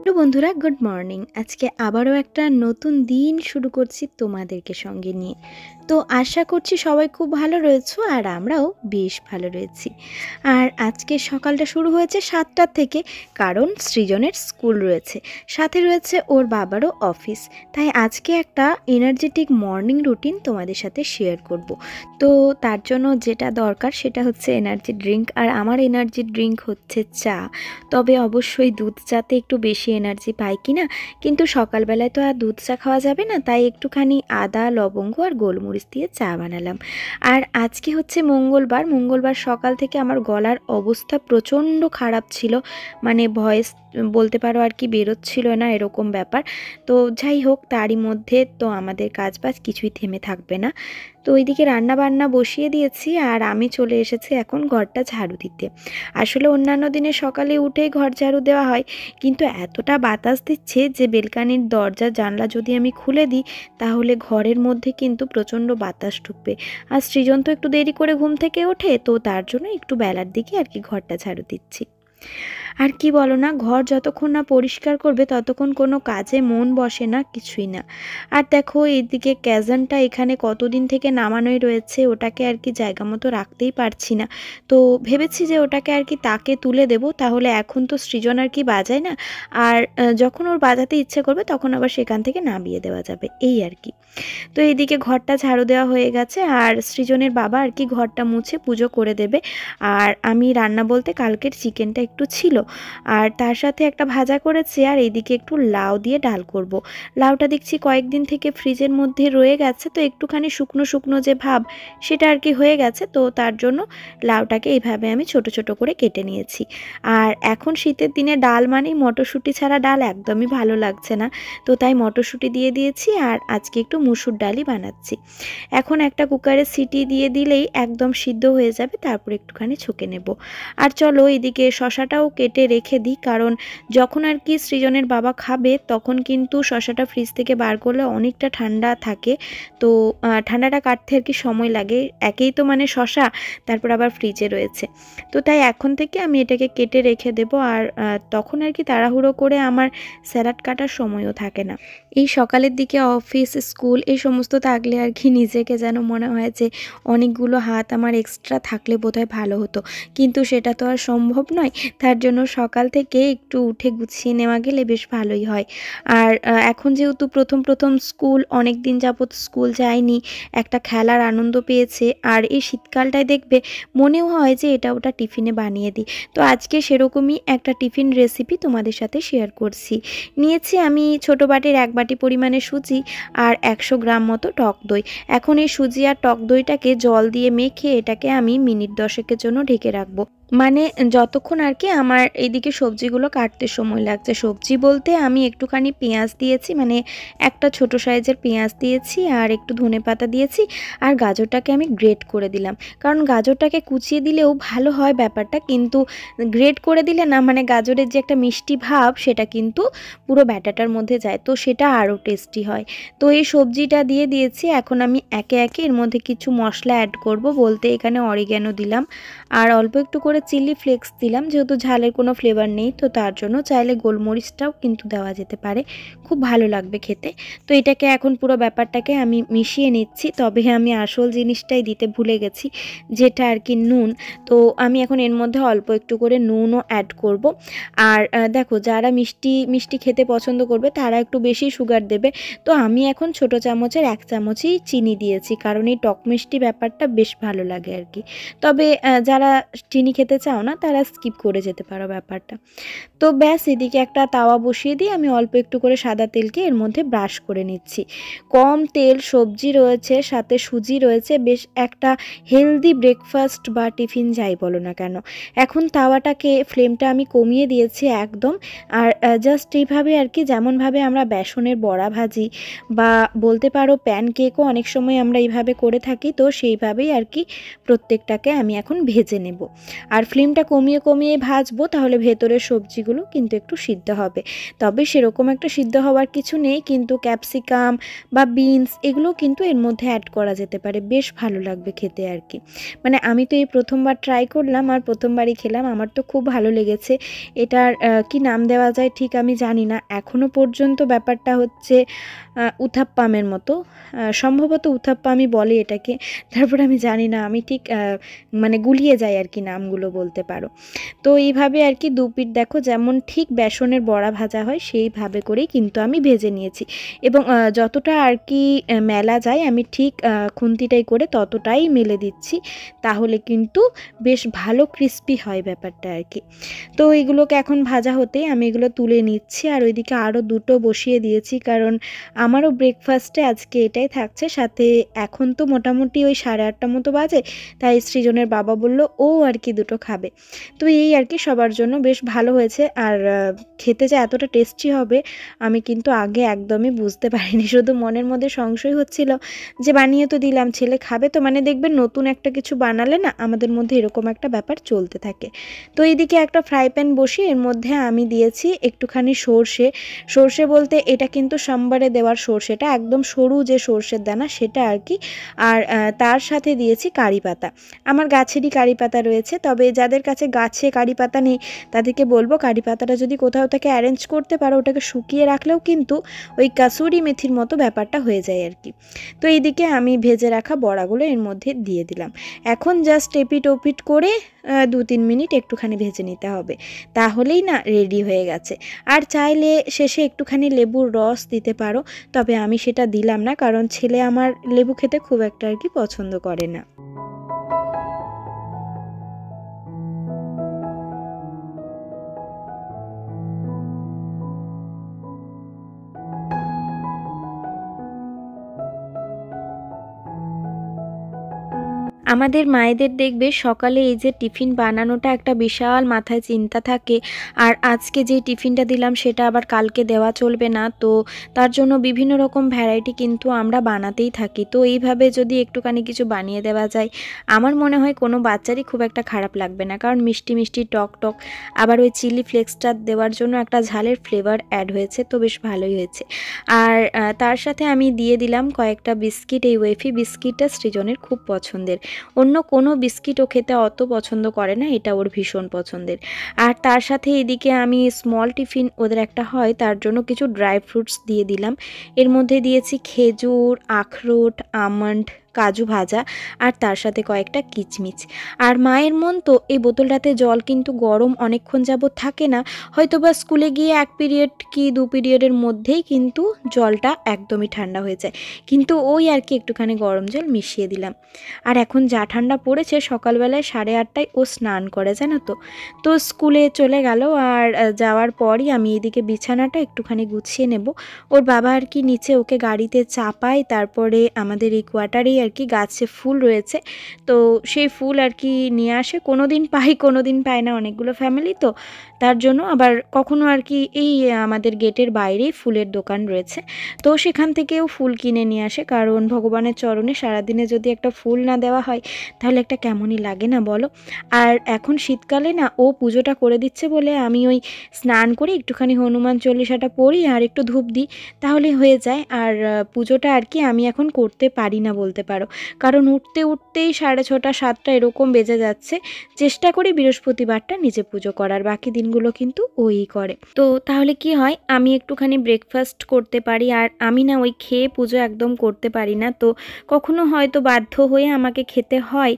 তো বন্ধুরা, good morning. আজকে আবারও একটা নতুন দিন শুরু করছি তোমাদেরকে সঙ্গে নিয়ে। তো আশা করছি সবাই খুব ভালো রয়েছো আর আমরাও বেশ ভালো রয়েছি। আর আজকে সকালটা শুরু হয়েছে 7টার থেকে, কারণ সৃজনের স্কুল রয়েছে, সাথে রয়েছে ওর বাবারও অফিস। তাই আজকে একটা এনার্জেটিক মর্নিং রুটিন তোমাদের সাথে শেয়ার করব। তো তার জন্য যেটা দরকার সেটা হচ্ছে এনার্জি ড্রিঙ্ক, আর আমার এনার্জি ড্রিঙ্ক হচ্ছে চা। তবে অবশ্যই দুধ চাতে একটু বেশি এনার্জি পাই কি না, কিন্তু সকালবেলায় তো আর দুধ চা খাওয়া যাবে না, তাই একটুখানি আদা, লবঙ্গ আর গোলমরিচ দিয়ে চা বানালাম। আর আজকে হচ্ছে মঙ্গলবার সকাল থেকে আমার গলার অবস্থা প্রচণ্ড খারাপ ছিল, মানে ভয়েস বলতে পারো আর কি বেরোচ্ছিল না, এরকম ব্যাপার। তো যাই হোক, তারই মধ্যে তো আমাদের কাজবাজ কিছুই থেমে থাকবে না। তো ওইদিকে রান্না বান্না বসিয়ে দিয়েছি আর আমি চলে এসেছি এখন ঘরটা ঝাড়ু দিতে। আসলে অন্যান্য দিনে সকালে উঠেই ঘর ঝাড়ু দেওয়া হয়, কিন্তু এতটা বাতাস দিচ্ছে যে বেলকানির দরজা জানলা যদি আমি খুলে দিই তাহলে ঘরের মধ্যে কিন্তু প্রচণ্ড বাতাস ঢুকবে। আর সৃজন তো একটু দেরি করে ঘুম থেকে ওঠে, তো তার জন্য একটু বেলার দিকে আর কি ঘরটা ঝাড়ু দিচ্ছি। আর কি বলো না, ঘর যতক্ষণ না পরিষ্কার করবে ততক্ষণ কোনো কাজে মন বসে না, কিছুই না। আর দেখো এইদিকে ক্যাজনটা এখানে কতদিন থেকে নামানোই রয়েছে, ওটাকে আর কি জায়গা মতো রাখতেই পারছি না। তো ভেবেছি যে ওটাকে আর কি তাকে তুলে দেব, তাহলে এখন তো সৃজন আর কি বাজায় না, আর যখন ওর বাজাতে ইচ্ছে করবে তখন আবার সেখান থেকে নামিয়ে দেওয়া যাবে, এই আর কি। তো এইদিকে ঘরটা ঝাড়ু দেওয়া হয়ে গেছে আর সৃজনের বাবা আর কি ঘরটা মুছে পুজো করে দেবে। আর আমি রান্না বলতে কালকের চিকেনটা একটু ছিল, আর তার সাথে একটা ভাজা করেছি, আর এইদিকে একটু লাউ দিয়ে ডাল করব। লাউটা দেখছি কয়েকদিন থেকে ফ্রিজের মধ্যে রয়ে গেছে, তো একটুখানি শুকনো শুকনো যে ভাব সেটা আর কি হয়ে গেছে, তো তার জন্য লাউটাকে এইভাবে আমি ছোট ছোট করে কেটে নিয়েছি। আর এখন শীতের দিনে ডাল মানেই মটরশুঁটি ছাড়া ডাল একদমই ভালো লাগছে না, তো তাই মটরশুঁটি দিয়ে দিয়েছি আর আজকে একটু মুসুর ডালই বানাচ্ছি। এখন একটা কুকারে সিটি দিয়ে দিলেই একদম সিদ্ধ হয়ে যাবে, তারপর একটুখানি ছুঁকে নেব। আর চলো এদিকে শশাটাও কেটে রেখে দিই, কারণ যখন আর কি সৃজনের বাবা খাবে তখন কিন্তু শশাটা ফ্রিজ থেকে বার করলে অনেকটা ঠান্ডা থাকে, তো ঠান্ডাটা কাটতে আর কি সময় লাগে, একেই তো মানে শশা, তারপর আবার ফ্রিজে রয়েছে। তো তাই এখন থেকে আমি এটাকে কেটে রেখে দেব, আর তখন আর কি তাড়াহুড়ো করে আমার স্যালাড কাটার সময়ও থাকে না। এই সকালের দিকে অফিস, স্কুল এই সমস্ত থাকলে আর কি নিজেকে যেন মনে হয় যে অনেকগুলো হাত আমার এক্সট্রা থাকলে বোধহয় ভালো হতো, কিন্তু সেটা তো আর সম্ভব নয়। তার জন্য সকাল থেকে একটু উঠে গুছিয়ে নেওয়া গেলে বেশ ভালোই হয়। আর এখন যেহেতু প্রথম স্কুল, অনেক দিন যাবৎ স্কুল যায়নি, একটা খেলার আনন্দ পেয়েছে, আর এই শীতকালটায় দেখবে মনেও হয় যে এটা ওটা টিফিনে বানিয়ে দিই। তো আজকে সেরকমই একটা টিফিন রেসিপি তোমাদের সাথে শেয়ার করছি। নিয়েছি আমি ছোটো বাটির 1 বাটি পরিমাণে সুজি আর 100 গ্রাম মতো টক দই। এখন এই সুজি আর টক দইটাকে জল দিয়ে মেখে এটাকে আমি মিনিট 10 জন্য ঢেকে রাখবো, মানে যতক্ষণ আর কি আমার এইদিকে সবজিগুলো কাটতে সময় লাগছে। সবজি বলতে আমি একটুখানি পেঁয়াজ দিয়েছি, মানে একটা ছোট সাইজের পেঁয়াজ দিয়েছি আর একটু ধনেপাতা দিয়েছি, আর গাজরটাকে আমি গ্রেট করে দিলাম, কারণ গাজরটাকে কুচিয়ে দিলেও ভালো হয় ব্যাপারটা, কিন্তু গ্রেট করে দিলে না, মানে গাজরের যে একটা মিষ্টি ভাব সেটা কিন্তু পুরো ব্যাটাটার মধ্যে যায়, তো সেটা আরও টেস্টি হয়। তো এই সবজিটা দিয়ে দিয়েছি, এখন আমি একে একে এর মধ্যে কিছু মশলা অ্যাড করব, বলতে এখানে অরিগ্যানো দিলাম আর অল্প একটু করে চিলি ফ্লেক্স দিলাম, যেহেতু ঝালের কোনো ফ্লেভার নেই, তো তার জন্য চাইলে গোলমরিচটাও কিন্তু দেওয়া যেতে পারে, খুব ভালো লাগবে খেতে। তো এটাকে এখন পুরো ব্যাপারটাকে আমি মিশিয়ে নিচ্ছি, তবে আমি আসল জিনিসটাই দিতে ভুলে গেছি, যেটা আর কি নুন। তো আমি এখন এর মধ্যে অল্প একটু করে নুনও অ্যাড করব। আর দেখো, যারা মিষ্টি মিষ্টি খেতে পছন্দ করবে তারা একটু বেশি সুগার দেবে, তো আমি এখন ছোট চামচের 1 চামচই চিনি দিয়েছি, কারণ এই টক মিষ্টি ব্যাপারটা বেশ ভালো লাগে আর কি। তবে যারা চিনি খেতে চাও না তারা স্কিপ করে যেতে পারো ব্যাপারটা। তো ব্যাস, এদিকে একটা তাওয়া বসিয়ে দিয়ে আমি অল্প একটু করে সাদা তেলকে এর মধ্যে ব্রাশ করে নিচ্ছি। কম তেল, সবজি রয়েছে, সাথে সুজি রয়েছে, বেশ একটা হেলদি ব্রেকফাস্ট বা টিফিন যাই বলো না কেন। এখন তাওয়াটাকে ফ্লেমটা আমি কমিয়ে দিয়েছি একদম, আর জাস্ট এইভাবে আর কি, যেমনভাবে আমরা বেসনের বড়া ভাজি বা বলতে পারো প্যানকেকও অনেক সময় আমরা এইভাবে করে থাকি, তো সেইভাবেই আর কি প্রত্যেকটাকে আমি এখন ভেজে নেব। আর ফ্লেমটা কমিয়ে কমিয়ে ভাজবো, তাহলে ভেতরের সবজিগুলো কিন্তু একটু সিদ্ধ হবে। তবে সেরকম একটা সিদ্ধ হওয়ার কিছু নেই, কিন্তু ক্যাপসিকাম বা বিনস এগুলো কিন্তু এর মধ্যে অ্যাড করা যেতে পারে, বেশ ভালো লাগবে খেতে আর কি। মানে আমি তো এই প্রথমবার ট্রাই করলাম আর প্রথমবারই খেলাম, আমার তো খুব ভালো লেগেছে। এটার কি নাম দেওয়া যায় ঠিক আমি জানি না, এখনও পর্যন্ত ব্যাপারটা হচ্ছে উথাপ্পামের মতো, সম্ভবত উথাপ্পামই বলে এটাকে। তারপর আমি জানি না, আমি ঠিক মানে গুলিয়ে যাই আর কি নামগুলো বলতে পারো। তো এইভাবে আর কি দুপিঠ দেখো যেমন ঠিক বেসনের বড়া ভাজা হয় সেইভাবে করেই কিন্তু আমি ভেজে নিয়েছি, এবং যতটা আর কি মেলা যায় আমি ঠিক খুন্তিটাই করে ততটাই মেলে দিচ্ছি, তাহলে কিন্তু বেশ ভালো ক্রিস্পি হয় ব্যাপারটা আর কি। তো এগুলোকে এখন ভাজা হতেই আমি এগুলো তুলে নিচ্ছি, আর ওইদিকে আরও দুটো বসিয়ে দিয়েছি, কারণ আমারও ব্রেকফাস্টে আজকে এটাই থাকছে। সাথে এখন তো মোটামুটি ওই 8:30 মতো বাজে, তাই সৃজনের বাবা বলল ও আর কি দুটো খাবে। তো এই আর কি সবার জন্য বেশ ভালো হয়েছে। আর খেতে যে এতটা টেস্টি হবে আমি কিন্তু আগে একদমই বুঝতে পারিনি, শুধু মনের মধ্যে সংশয় হচ্ছিল যে বানিয়ে তো দিলাম, ছেলে খাবে তো। মানে দেখবেন নতুন একটা কিছু বানালে না আমাদের মধ্যে এরকম একটা ব্যাপার চলতে থাকে। তো এইদিকে একটা ফ্রাই প্যান বসিয়ে এর মধ্যে আমি দিয়েছি একটুখানি সর্ষে বলতে এটা কিন্তু সোমবারে দেওয়ার সর্ষেটা, একদম সরু যে সর্ষের দানা সেটা আর কি। আর তার সাথে দিয়েছি কারি পাতা, আমার গাছেরই কারি পাতা রয়েছে। তবে যাদের কাছে গাছে কারি পাতা নেই তাদেরকে বলবো কারি পাতাটা যদি কোথাও থেকে অ্যারেঞ্জ করতে পারো, ওটাকে শুকিয়ে রাখলেও কিন্তু ওই কাসুরি মেথির মতো ব্যাপারটা হয়ে যায় আর কি। তো এইদিকে আমি ভেজে রাখা বড়াগুলো এর মধ্যে দিয়ে দিলাম। এখন জাস্ট এপিট ওপিট করে 2-3 মিনিট একটুখানি ভেজে নিতে হবে, তাহলেই না রেডি হয়ে গেছে। আর চাইলে শেষে একটুখানি লেবুর রস দিতে পারো, তবে আমি সেটা দিলাম না, কারণ ছেলে আমার লেবু খেতে খুব একটা আর কি পছন্দ করে না। আমাদের মায়েদের দেখবে সকালে এই যে টিফিন বানানোটা একটা বিশাল মাথায় চিন্তা থাকে, আর আজকে যে টিফিনটা দিলাম সেটা আবার কালকে দেওয়া চলবে না, তো তার জন্য বিভিন্ন রকম ভ্যারাইটি কিন্তু আমরা বানাতেই থাকি। তো এইভাবে যদি একটুখানি কিছু বানিয়ে দেওয়া যায়, আমার মনে হয় কোনো বাচ্চারই খুব একটা খারাপ লাগবে না, কারণ মিষ্টি মিষ্টি টক টক, আবার ওই চিলি ফ্লেক্সটা দেওয়ার জন্য একটা ঝালের ফ্লেভার অ্যাড হয়েছে, তো বেশ ভালোই হয়েছে। আর তার সাথে আমি দিয়ে দিলাম কয়েকটা বিস্কিট, এই ওয়েফি বিস্কিটটা সৃজনের খুব পছন্দের, অন্য কোনো বিস্কিটও খেতে অত পছন্দ করে না, এটা ওর ভীষণ পছন্দের। আর তার সাথে এদিকে আমি স্মল টিফিন ওদের একটা হয় তার জন্য কিছু ড্রাই ফ্রুটস দিয়ে দিলাম। এর মধ্যে দিয়েছি খেজুর, আখরোট, আমন্ড, কাজু ভাজা, আর তার সাথে কয়েকটা কিচমিচ। আর মায়ের মন তো এই বোতলটাতে জল কিন্তু গরম অনেকক্ষণ যাবত থাকে না, হয়তো বা স্কুলে গিয়ে 1 পিরিয়ড কি 2 পিরিয়ডের মধ্যেই কিন্তু জলটা একদমই ঠান্ডা হয়ে যায়, কিন্তু ওই আর কি একটুখানি গরম জল মিশিয়ে দিলাম। আর এখন যা ঠান্ডা পড়েছে, সকালবেলায় 8:30টায় ও স্নান করে জানো তো। তো স্কুলে চলে গেল, আর যাওয়ার পরই আমি এদিকে বিছানাটা একটুখানি গুছিয়ে নেব। ওর বাবা আর কি নিচে ওকে গাড়িতে চাপায়, তারপরে আমাদের এই কোয়ার্টারেই আর কি গাছে ফুল রয়েছে, তো সেই ফুল আর কি নিয়ে আসে, কোনো দিন পাই কোনো দিন পায় না, অনেকগুলো ফ্যামিলি তো তার জন্য। আবার কখনো আর কি এই আমাদের গেটের বাইরেই ফুলের দোকান রয়েছে, তো সেখান থেকেও ফুল কিনে নিয়ে আসে, কারণ ভগবানের চরণে সারাদিনে যদি একটা ফুল না দেওয়া হয় তাহলে একটা কেমনই লাগে না বলো। আর এখন শীতকালে না ও পুজোটা করে দিচ্ছে বলে আমি ওই স্নান করে একটুখানি হনুমান চল্লিশাটা পড়ি আর একটু ধূপ দিই, তাহলে হয়ে যায়। আর পুজোটা আর কি আমি এখন করতে পারি না বলতে পারো, কারণ উঠতে উঠতেই 6:30 7টা এরকম বেজে যাচ্ছে। চেষ্টা করি বৃহস্পতিবারটা নিজে পুজো করার, বাকি দিনগুলো কিন্তু ওই করে। তো তাহলে কি হয়, আমি একটুখানি ব্রেকফাস্ট করতে পারি, আর আমি না ওই খেয়ে পুজো একদম করতে পারি না, তো কখনো হয়তো বাধ্য হয়ে আমাকে খেতে হয়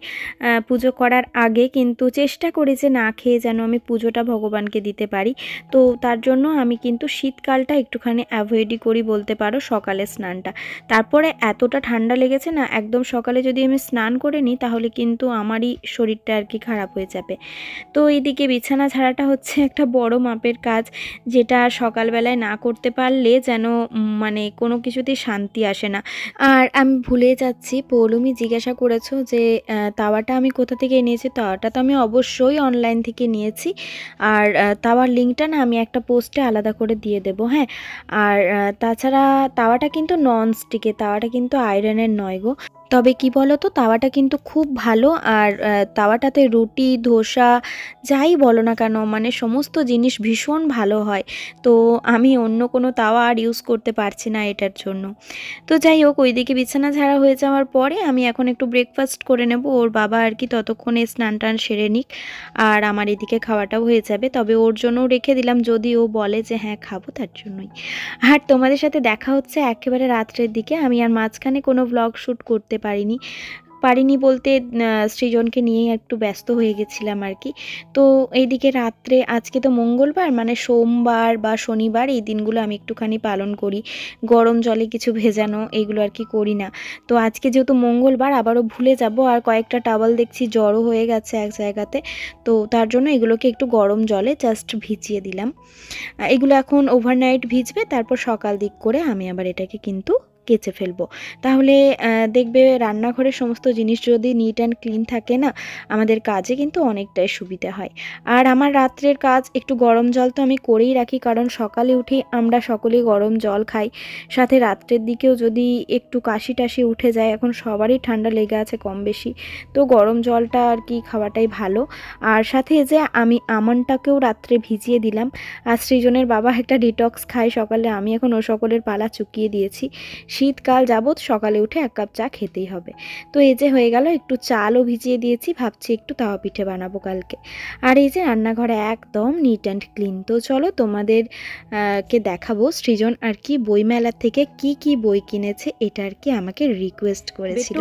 পুজো করার আগে, কিন্তু চেষ্টা করি যে না খেয়ে যেন আমি পুজোটা ভগবানকে দিতে পারি। তো তার জন্য আমি কিন্তু শীতকালটা একটুখানি অ্যাভয়েডই করি বলতে পারো, সকালে স্নানটা। তারপরে এতটা ঠান্ডা লেগেছে না, একদম সকালে যদি আমি স্নান করে নিই তাহলে কিন্তু আমারই শরীরটা আর কি খারাপ হয়ে যাবে। তো এইদিকে বিছানা ঝাড়াটা হচ্ছে একটা বড় মাপের কাজ, যেটা সকালবেলায় না করতে পারলে যেন মানে কোনো কিছুতেই শান্তি আসে না। আর আমি ভুলে যাচ্ছি, পৌলমি জিজ্ঞাসা করেছো যে তাওয়াটা আমি কোথা থেকে নিয়েছি। তাওয়াটা তো আমি অবশ্যই অনলাইন থেকে নিয়েছি, আর তাওয়ার লিঙ্কটা না আমি একটা পোস্টে আলাদা করে দিয়ে দেবো, হ্যাঁ। আর তাছাড়া তাওয়াটা কিন্তু নন স্টিকের, তাওয়াটা কিন্তু আয়রনের নয় গো। তবে কি বলো তো, তাওয়াটা কিন্তু খুব ভালো। আর তাওয়াটাতে রুটি, ধোসা যাই বলো না কেন, মানে সমস্ত জিনিস ভীষণ ভালো হয়। তো আমি অন্য কোনো তাওয়া আর ইউজ করতে পারছি না এটার জন্য। তো যাই হোক, ওইদিকে বিছানা ঝাড়া হয়ে যাওয়ার পরে আমি এখন একটু ব্রেকফাস্ট করে নেব। ওর বাবা আর কি ততক্ষণে স্নান টান সেরে নিক, আর আমার এদিকে খাওয়াটাও হয়ে যাবে। তবে ওর জন্যও রেখে দিলাম, যদি ও বলে যে হ্যাঁ খাবো, তার জন্যই। আর তোমাদের সাথে দেখা হচ্ছে একেবারে রাত্রের দিকে। আমি আর মাঝখানে কোনো ব্লগ শ্যুট করতে পারিনি বলতে সৃজনকে নিয়েই একটু ব্যস্ত হয়ে গেছিলাম আর কি। তো এইদিকে রাত্রে, আজকে তো মঙ্গলবার, মানে সোমবার বা শনিবার এই দিনগুলো আমি একটুখানি পালন করি, গরম জলে কিছু ভেজানো এইগুলো আর কি করি না। তো আজকে যেহেতু মঙ্গলবার আবারও ভুলে যাব, আর কয়েকটা টাওয়াল দেখছি জড়ো হয়ে গেছে এক জায়গাতে, তো তার জন্য এগুলোকে একটু গরম জলে জাস্ট ভিজিয়ে দিলাম। এগুলো এখন ওভারনাইট ভিজবে, তারপর সকাল দিক করে আমি আবার এটাকে কিন্তু কেচে ফেলবো। তাহলে দেখবে রান্নাঘরের সমস্ত জিনিস যদি নিট অ্যান্ড ক্লিন থাকে না, আমাদের কাজে কিন্তু অনেকটাই সুবিধা হয়। আর আমার রাত্রের কাজ একটু গরম জল তো আমি করেই রাখি, কারণ সকালে উঠে আমরা সকলেই গরম জল খাই। সাথে রাত্রের দিকেও যদি একটু কাশি টাশি উঠে যায়, এখন সবারই ঠান্ডা লেগে আছে কম বেশি, তো গরম জলটা আর কি খাওয়াটাই ভালো। আর সাথে যে আমি আমনটাকেও রাত্রে ভিজিয়ে দিলাম। আর সৃজনের বাবা একটা ডিটক্স খায় সকালে, আমি এখন ও সকলের পালা চুকিয়ে দিয়েছি। শীতকাল যাবৎ সকালে উঠে 1 কাপ চা খেতেই হবে। তো এই যে হয়ে গেল, একটু চালও ভিজিয়ে দিয়েছি, ভাবছি একটু তাওয়া পিঠে বানাবো কালকে। আর এই যে রান্নাঘরে একদম নিট অ্যান্ড ক্লিন। তো চলো তোমাদের কে দেখাবো সৃজন আর কি বইমেলা থেকে কি কি বই কিনেছে, এটা আর কি আমাকে রিকোয়েস্ট করেছিল।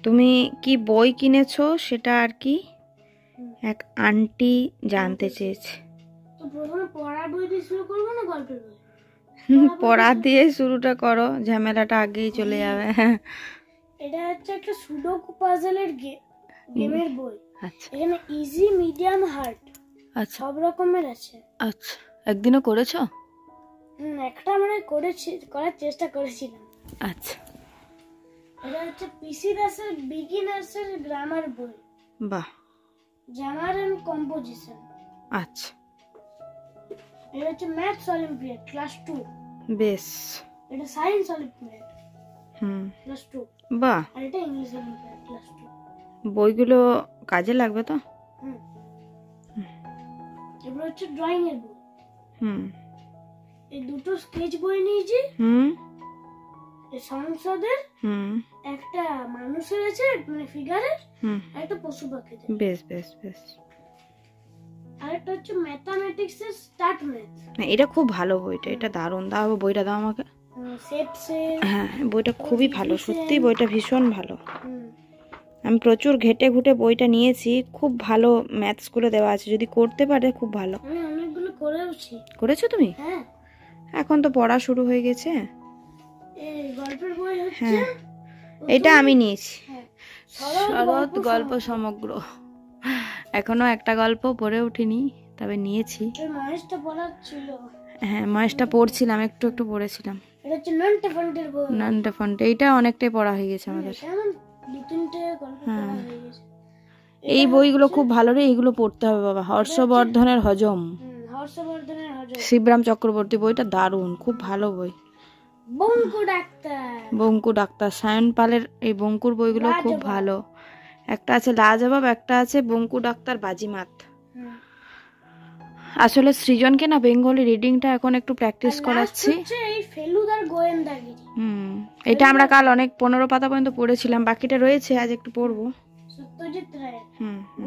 তুমি কি বই কিনেছো সেটা আর কি এক আন্টি জানতে চেয়েছে। তো প্রথমে পড়ার বই দিয়ে শুরু করবো না গল্পের বই? পড়া দিয়ে শুরুটা করো, ঝামেলাটা আগেই চলে যাবে। এটা হচ্ছে একটা সুডোকু পাজলের গেমের বই। আচ্ছা এখানে ইজি, মিডিয়াম, হার্ড আচ্ছা সব রকমের আছে। আচ্ছা, একদিনও করেছো? একটা মানে করার চেষ্টা করেছিলাম। আচ্ছা, এটা হচ্ছে পিসি দাসের বিগিনার্সের গ্রামার বই। বাহ, গ্রামার এন্ড কম্পোজিশন। আচ্ছা, এটা হচ্ছে ম্যাথস অলিম্পিয়াড ক্লাস 2। বেশ। এটা সায়েন্স অলিম্পিয়াড ক্লাস 2। বাহ, আর এটা ইংলিশ অলিম্পিয়াড ক্লাস 2। বইগুলো কাজে লাগবে তো। এবার হচ্ছে ড্রয়িং এর বই। এই দুটো স্কেচ বই নিয়েছি। এই সংসদের একটা মানুষের আছে, মানে ফিগারের, আর একটা পশু পাখির। বেশ বেশ বেশ। আর একটা হচ্ছে ম্যাথমেটিক্স এর স্টার্ট ম্যাথ। এটা খুব ভালো বইটা, এটা দারুণ। দাও বইটা, দাও আমাকে। হ্যাঁ, বইটা খুবই ভালো, সত্যি বইটা ভীষণ ভালো। আমি প্রচুর ঘেটে ঘুটে বইটা নিয়েছি, খুব ভালো ম্যাথসগুলো দেওয়া আছে, যদি করতে পারে খুব ভালো। আমি অনেকগুলো করেছি। করেছো তুমি? হ্যাঁ, এখন তো পড়া শুরু হয়ে গেছে। এই গল্পের বই হচ্ছে, হ্যাঁ, এটা আমি নিয়েছি, শরৎ গল্প সমগ্র। এখনো একটা গল্প পড়ে উঠিনি, তবে নিয়েছি। মহেশটা পড়ার ছিল। হ্যাঁ, মহেশটা পড়ছিলাম, একটু একটু পড়েছিলাম। এটা হচ্ছে নন্টে ফন্টের বই। নন্টে ফন্টে, এইটা অনেকটাই পড়া হয়ে গেছে আমাদের। কেমন 2-3টে গল্প পড়া হয়ে গেছে। এই বইগুলো খুব ভালো রে, এইগুলো পড়তে হবে বাবা। হর্ষবর্ধনের হজম, হর্ষবর্ধনের হজম, শিবরাম চক্রবর্তী, বইটা দারুণ, খুব ভালো বই। বঙ্কু ডাক্তার, সায়ন পালের এই বঙ্কুর বইগুলো খুব ভালো। একটা আছে লাজবাব, একটা আছে বঙ্কু ডাক্তার বাজিমাত। আসলে সৃজনকে না বেঙ্গলি রিডিংটা এখন একটু প্র্যাকটিস করাচ্ছি। এই ফেলুদার গোয়েন্দাগিরি। এটা আমরা কাল অনেক 15 পাতা পর্যন্ত পড়েছিলাম, বাকিটা রয়েছে, আজ একটু পড়বো। সত্যজিৎ রায়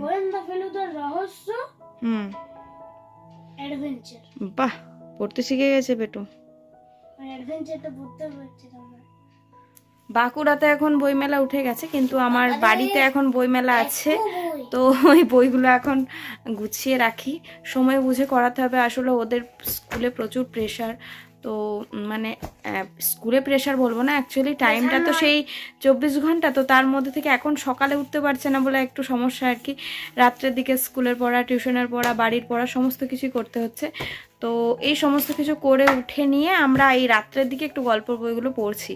গোয়েন্দা ফেলুদার রহস্য অ্যাডভেঞ্চার। বাহ, পড়তে শিখে গেছে বেটু। অ্যাডভেঞ্চারটা পড়তে হচ্ছে না। বাঁকুড়াতে এখন বইমেলা উঠে গেছে, কিন্তু আমার বাড়িতে এখন বইমেলা আছে, তো ওই বইগুলো এখন গুছিয়ে রাখি। সময় বুঝে করাতে হবে, আসলে ওদের স্কুলে প্রচুর প্রেশার। তো মানে স্কুলে প্রেশার বলবো না, অ্যাকচুয়ালি টাইমটা তো সেই 24 ঘন্টা, তো তার মধ্যে থেকে এখন সকালে উঠতে পারছে না বলে একটু সমস্যা আর কি। রাত্রের দিকে স্কুলের পড়া, টিউশনের পড়া, বাড়ির পড়া, সমস্ত কিছুই করতে হচ্ছে। তো এই সমস্ত কিছু করে উঠে নিয়ে আমরা এই রাত্রের দিকে একটু গল্প বইগুলো পড়ছি।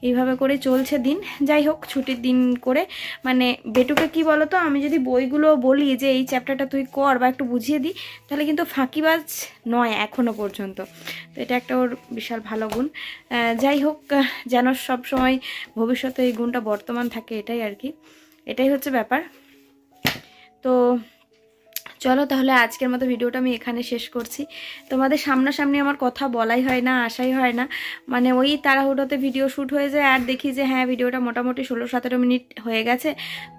এইভাবে করে চলছে দিন। যাই হোক, ছুটির দিন করে মানে বেটুকে কি বলতো, আমি যদি বইগুলো বলি যে এই চ্যাপ্টারটা তুই কর বা একটু বুঝিয়ে দিই, তাহলে কিন্তু ফাঁকিবাজ নয় এখনো পর্যন্ত। তো এটা একটা ওর বিশাল ভালো গুণ। যাই হোক, যেন সব সময় ভবিষ্যতে এই গুণটা বর্তমান থাকে, এটাই আর কি, এটাই হচ্ছে ব্যাপার। তো চলো তাহলে আজকের মতো ভিডিওটা আমি এখানে শেষ করছি। তোমাদের সামনাসামনি আমার কথা বলাই হয় না, আসাই হয় না, মানে ওই তাড়াহুড়োতে ভিডিও শ্যুট হয়ে যায় আর দেখি যে হ্যাঁ ভিডিওটা মোটামুটি 16-17 মিনিট হয়ে গেছে,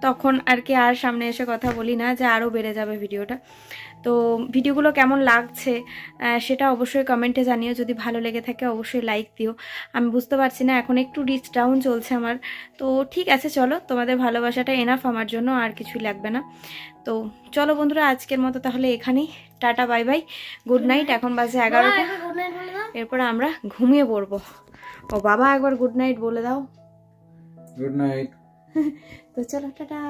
তখন আর কি আর সামনে এসে কথা বলি না, যে আরও বেড়ে যাবে ভিডিওটা। তো ভিডিওগুলো কেমন লাগছে সেটা অবশ্যই কমেন্টে জানিও। যদি ভালো লেগে থাকে অবশ্যই লাইক দিও। আমি বুঝতে পারছি না, এখন একটু রিচ ডাউন চলছে আমার। তো ঠিক আছে, চলো, তোমাদের ভালোবাসাটা এনাফ আমার জন্য, আর কিছুই লাগবে না। তো চলো বন্ধুরা, আজকের মতো তাহলে এখানেই, tata bye bye, good night. এখন বাজে 11টা, এরপরে আমরা ঘুমিয়ে পড়বো। ও বাবা, একবার গুড নাইট বলে দাও। Good night. তো চলো, টাটা।